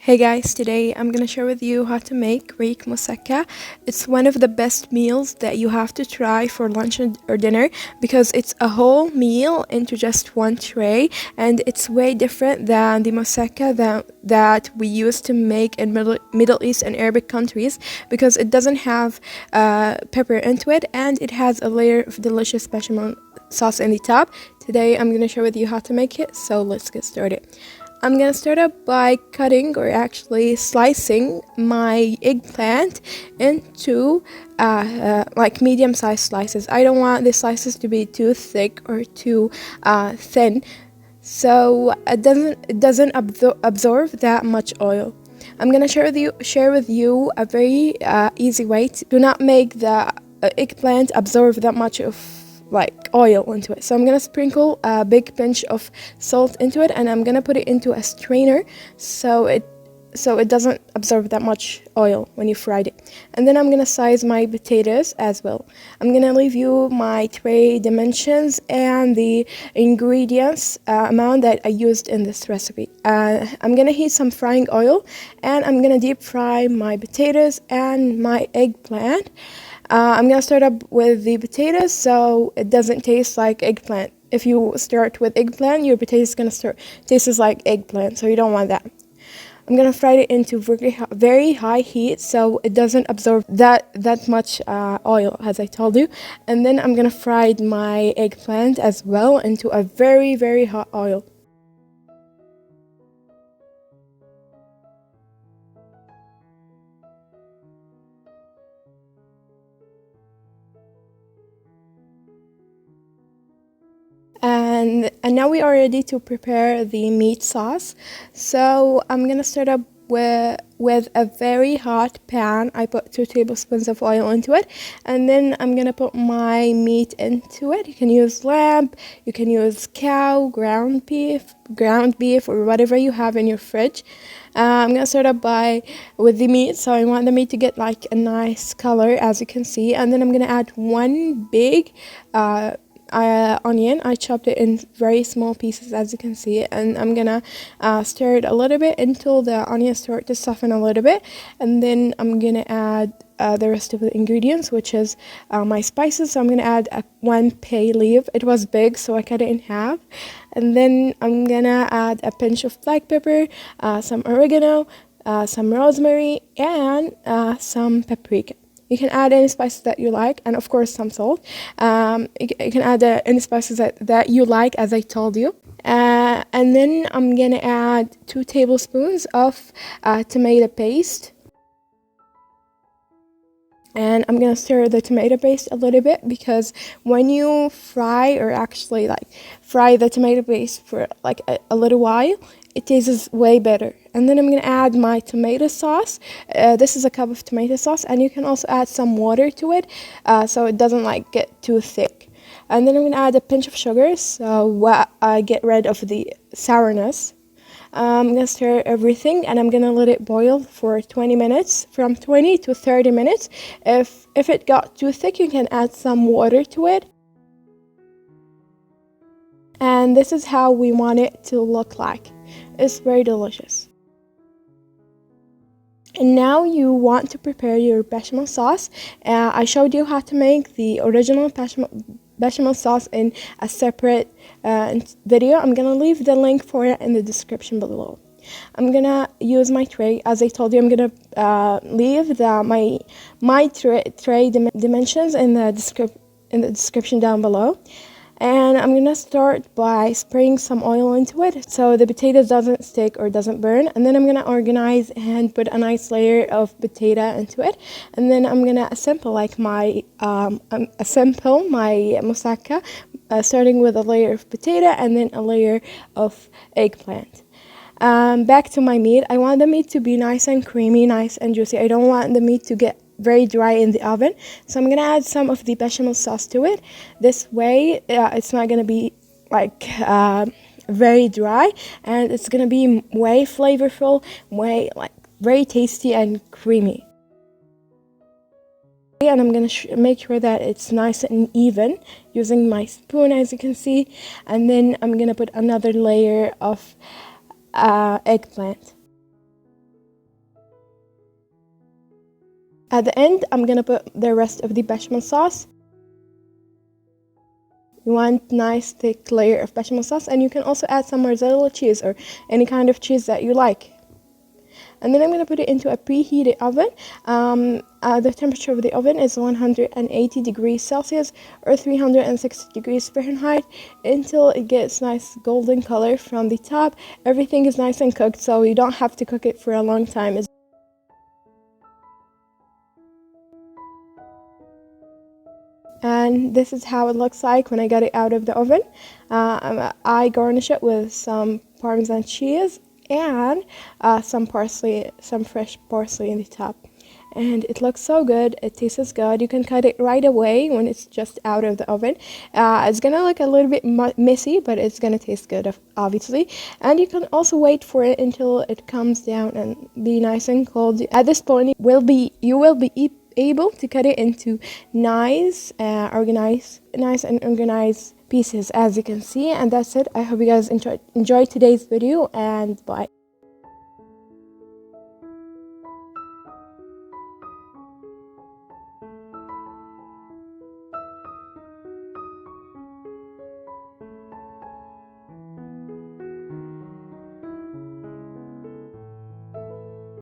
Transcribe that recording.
Hey guys, today I'm gonna share with you how to make Greek moussaka. It's one of the best meals that you have to try for lunch or dinner because it's a whole meal into just one tray, and it's way different than the moussaka that we used to make in Middle East and Arabic countries because it doesn't have pepper into it, and it has a layer of delicious bechamel sauce in the top. Today I'm gonna share with you how to make it, so let's get started. I'm gonna start up by cutting or actually slicing my eggplant into like medium-sized slices. I don't want the slices to be too thick or too thin, so it doesn't absorb that much oil. I'm gonna share with you a very easy way to do not make the eggplant absorb that much of like oil into it. So I'm gonna sprinkle a big pinch of salt into it, and I'm gonna put it into a strainer so it doesn't absorb that much oil when you fried it. And then I'm gonna size my potatoes as well. I'm gonna leave you my tray dimensions and the ingredients amount that I used in this recipe. I'm gonna heat some frying oil, and I'm gonna deep fry my potatoes and my eggplant. I'm gonna start up with the potatoes so it doesn't taste like eggplant. If you start with eggplant, your potatoes is gonna taste like eggplant, so you don't want that. I'm gonna fry it into very high heat so it doesn't absorb that much oil, as I told you. And then I'm gonna fry my eggplant as well into a very hot oil. And now we are ready to prepare the meat sauce. So I'm gonna start up with a very hot pan. I put 2 tablespoons of oil into it, and then I'm gonna put my meat into it. You can use lamb, you can use cow, ground beef, or whatever you have in your fridge. I'm gonna start up with the meat, so I want the meat to get like a nice color, as you can see, and then I'm gonna add one big onion. I chopped it in very small pieces, as you can see, and I'm gonna stir it a little bit until the onions start to soften a little bit, and then I'm gonna add the rest of the ingredients, which is my spices. So I'm gonna add one bay leaf. It was big, so I cut it in half, and then I'm gonna add a pinch of black pepper, some oregano, some rosemary, and some paprika. You can add any spices that you like, and of course some salt. You can add any spices that you like, as I told you. And then I'm gonna add 2 tablespoons of tomato paste. And I'm gonna stir the tomato paste a little bit because when you fry the tomato paste for like a little while, it tastes way better. And then I'm gonna add my tomato sauce. This is a cup of tomato sauce, and you can also add some water to it so it doesn't like get too thick. And then I'm gonna add a pinch of sugar so I get rid of the sourness. I'm gonna stir everything, and I'm gonna let it boil for 20 minutes, from 20 to 30 minutes. If it got too thick, you can add some water to it. And this is how we want it to look like. It's very delicious. And now you want to prepare your bechamel sauce. I showed you how to make the original bechamel sauce in a separate video. I'm gonna leave the link for it in the description below. I'm gonna use my tray. As I told you, I'm gonna leave my tray dimensions in the description down below. And I'm gonna start by spraying some oil into it so the potatoes doesn't stick or doesn't burn. And then I'm gonna organize and put a nice layer of potato into it. And then I'm gonna assemble my moussaka, starting with a layer of potato and then a layer of eggplant. Back to my meat. I want the meat to be nice and creamy, nice and juicy. I don't want the meat to get very dry in the oven, so I'm gonna add some of the bechamel sauce to it. This way it's not gonna be like very dry, and it's gonna be way flavorful, way like very tasty and creamy. And I'm gonna make sure that it's nice and even using my spoon, as you can see, and then I'm gonna put another layer of eggplant. At the end, I'm gonna put the rest of the bechamel sauce. You want nice thick layer of bechamel sauce, and you can also add some mozzarella cheese or any kind of cheese that you like. And then I'm going to put it into a preheated oven. The temperature of the oven is 180 degrees Celsius or 360 degrees Fahrenheit until it gets nice golden color from the top. Everything is nice and cooked, so you don't have to cook it for a long time. And this is how it looks like when I got it out of the oven. I garnish it with some Parmesan cheese and some parsley, some fresh parsley in the top. And it looks so good. It tastes good. You can cut it right away when it's just out of the oven. It's gonna look a little bit messy, but it's gonna taste good, obviously. And you can also wait for it until it comes down and be nice and cold. At this point, you will be able to cut it into nice and organized pieces, as you can see. And that's it. I hope you guys enjoyed today's video, and bye.